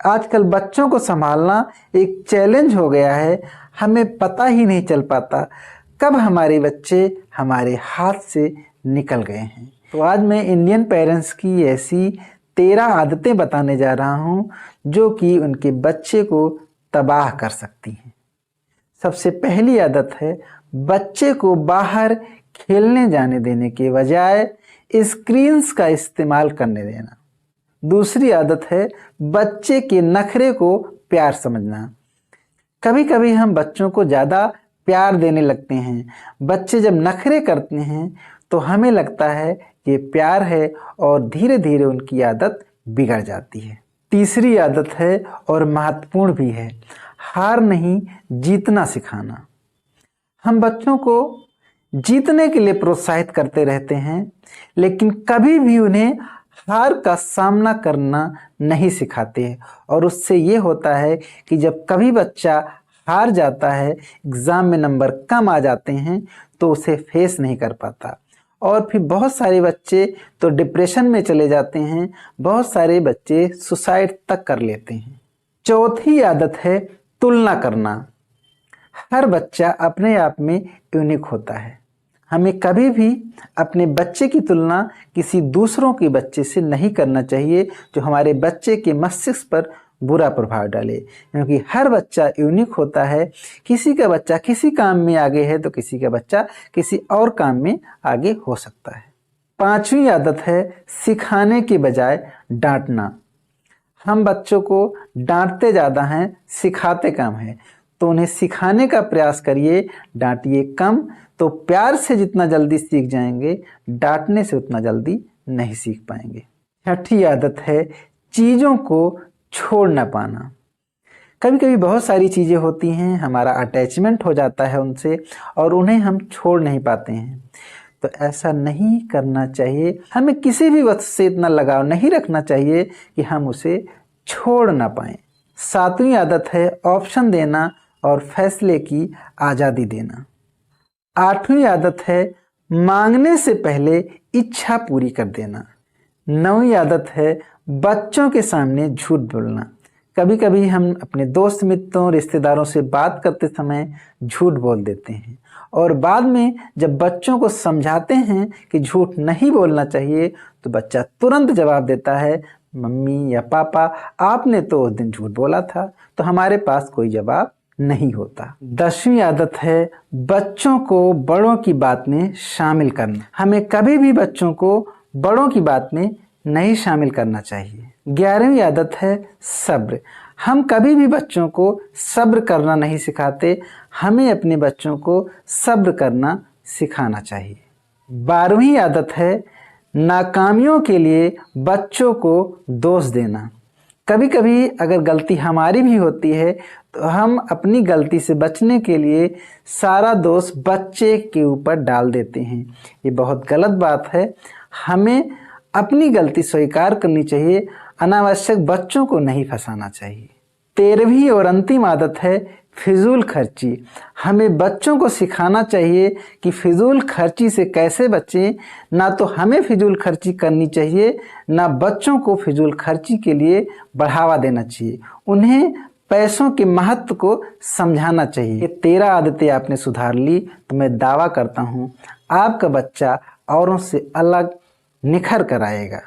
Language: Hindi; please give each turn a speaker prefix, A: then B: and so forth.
A: आजकल बच्चों को संभालना एक चैलेंज हो गया है। हमें पता ही नहीं चल पाता कब हमारे बच्चे हमारे हाथ से निकल गए हैं। तो आज मैं इंडियन पेरेंट्स की ऐसी 13 आदतें बताने जा रहा हूँ जो कि उनके बच्चे को तबाह कर सकती हैं। सबसे पहली आदत है बच्चे को बाहर खेलने जाने देने के बजाय स्क्रीन्स का इस्तेमाल करने देना। दूसरी आदत है बच्चे के नखरे को प्यार समझना। कभी कभी हम बच्चों को ज़्यादा प्यार देने लगते हैं। बच्चे जब नखरे करते हैं तो हमें लगता है ये प्यार है और धीरे धीरे उनकी आदत बिगड़ जाती है। तीसरी आदत है और महत्वपूर्ण भी है, हार नहीं जीतना सिखाना। हम बच्चों को जीतने के लिए प्रोत्साहित करते रहते हैं, लेकिन कभी भी उन्हें हार का सामना करना नहीं सिखाते हैं। और उससे ये होता है कि जब कभी बच्चा हार जाता है, एग्ज़ाम में नंबर कम आ जाते हैं, तो उसे फेस नहीं कर पाता और फिर बहुत सारे बच्चे तो डिप्रेशन में चले जाते हैं। बहुत सारे बच्चे सुसाइड तक कर लेते हैं। चौथी आदत है तुलना करना। हर बच्चा अपने आप में यूनिक होता है। हमें कभी भी अपने बच्चे की तुलना किसी दूसरों के बच्चे से नहीं करना चाहिए जो हमारे बच्चे के मस्तिष्क पर बुरा प्रभाव डाले, क्योंकि हर बच्चा यूनिक होता है। किसी का बच्चा किसी काम में आगे है तो किसी का बच्चा किसी और काम में आगे हो सकता है। पांचवी आदत है सिखाने के बजाय डांटना। हम बच्चों को डांटते ज़्यादा हैं, सिखाते कम हैं। तो उन्हें सिखाने का प्रयास करिए, डांटिए कम, तो प्यार से जितना जल्दी सीख जाएंगे, डांटने से उतना जल्दी नहीं सीख पाएंगे। छठी आदत है चीज़ों को छोड़ ना पाना। कभी कभी बहुत सारी चीज़ें होती हैं, हमारा अटैचमेंट हो जाता है उनसे और उन्हें हम छोड़ नहीं पाते हैं। तो ऐसा नहीं करना चाहिए। हमें किसी भी वस्तु से इतना लगाव नहीं रखना चाहिए कि हम उसे छोड़ ना पाएं। सातवीं आदत है ऑप्शन देना और फैसले की आज़ादी देना। आठवीं आदत है मांगने से पहले इच्छा पूरी कर देना। नौवीं आदत है बच्चों के सामने झूठ बोलना। कभी कभी हम अपने दोस्त मित्रों रिश्तेदारों से बात करते समय झूठ बोल देते हैं और बाद में जब बच्चों को समझाते हैं कि झूठ नहीं बोलना चाहिए तो बच्चा तुरंत जवाब देता है, मम्मी या पापा आपने तो उस दिन झूठ बोला था। तो हमारे पास कोई जवाब नहीं होता। 10वीं आदत है बच्चों को बड़ों की बात में शामिल करना। हमें कभी भी बच्चों को बड़ों की बात में नहीं शामिल करना चाहिए। 11वीं आदत है सब्र। हम कभी भी बच्चों को सब्र करना नहीं सिखाते, हमें अपने बच्चों को सब्र करना सिखाना चाहिए। 12वीं आदत है नाकामियों के लिए बच्चों को दोष देना। कभी कभी अगर गलती हमारी भी होती है तो हम अपनी गलती से बचने के लिए सारा दोष बच्चे के ऊपर डाल देते हैं। ये बहुत गलत बात है। हमें अपनी गलती स्वीकार करनी चाहिए, अनावश्यक बच्चों को नहीं फंसाना चाहिए। 13वीं और अंतिम आदत है फिजूल खर्ची। हमें बच्चों को सिखाना चाहिए कि फिजूल खर्ची से कैसे बचें। ना तो हमें फिजूल खर्ची करनी चाहिए, ना बच्चों को फिजूल खर्ची के लिए बढ़ावा देना चाहिए। उन्हें पैसों के महत्व को समझाना चाहिए। ये 13 आदतें आपने सुधार ली तो मैं दावा करता हूँ आपका बच्चा औरों से अलग निखर कर आएगा।